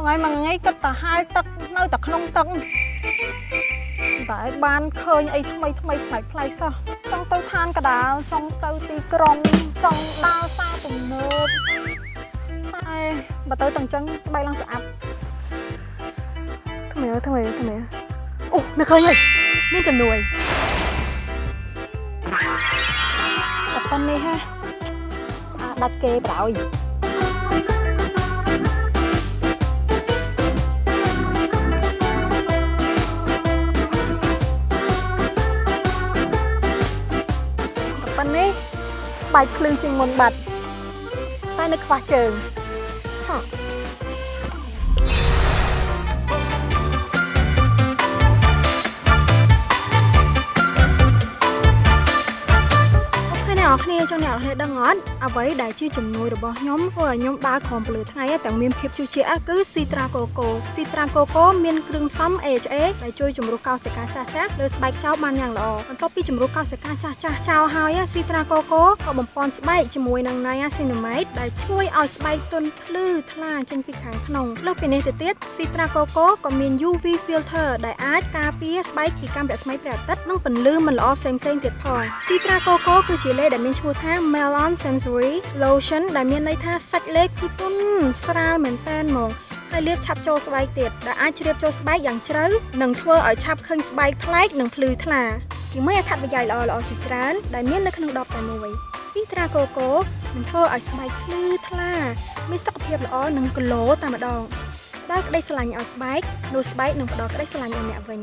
ngày mà ngay cất tà hai tấc nơi tà không tấc tại ban khơi ấy thay phải sao trong tàu than cả đá trong tàu tì crom trong đao xa tùng nợp ai bà tới tầng chân bay lăng sạp thằng mày ồ mày khơi nhỉ nên chầm đuổi đặt tên đi ha đặt kê bảo gì bạn ấy bài khơi trên môn bạch tay nó khóa trườngគ្នាtrongអ្នកហេតុដឹងអត់អ្វីដែលជាជំនួយរបស់ខ្ញុំធ្វើឲ្យខ្ញុំដើរក្រោមពលឺថ្ងៃទាំងមានភាពជឿជាក់គឺស៊ីត្រាកូកូមានគ្រឿងផ្សំ AHA ដែលជួយជំរុះកោសិកាចាស់លើស្បែកចោលបានយ៉ាងល្អបន្ទាប់ពីជំរុះកោសិកាចាស់ចោលហើយស៊ីត្រាកូកូក៏បំពេញស្បែកជាមួយនឹង Niacinamide ដែលជួយឲ្យស្បែកទន់ភ្លឺថ្លាចេញពីខាងក្នុងលើសពីនេះទៅទៀតស៊ីត្រាកូកូក៏មាន UV filter ដែលអាចការពារស្បែកពីកាំរស្មីព្រះអាទិត្យនិងពន្លឺមិនល្អផ្សេងទៀតផងស៊ីត្រាកូកូគឺជាលេខដែលមានឈ្មោះថា Melon Sensory Lotion ដែលមានន័យថាសាច់លេខគឺទន់ស្រាលមែនតើហ្មងហើយលាបឆាប់ចូលស្បែកទៀតដែលអាចជ្រាបចូលស្បែកយ៉ាងជ្រៅនិងធ្វើឲ្យឆាប់ឃើញស្បែកប្លែកនិងភ្លឺថ្លាជាមួយអត្ថប្រយោជន៍ល្អៗជាច្រើនដែលមាននៅក្នុងដបតែមួយស៊ីត្រាកូកូនឹងធ្វើឲ្យស្បែកភ្លឺថ្លាមានសុខភាពល្អនិង glow តែម្ដងផ្ដល់ក្តីស្រឡាញ់ឲ្យស្បែកនោះស្បែកនឹងផ្ដល់ក្តីស្រឡាញ់ឲ្យអ្នកវិញ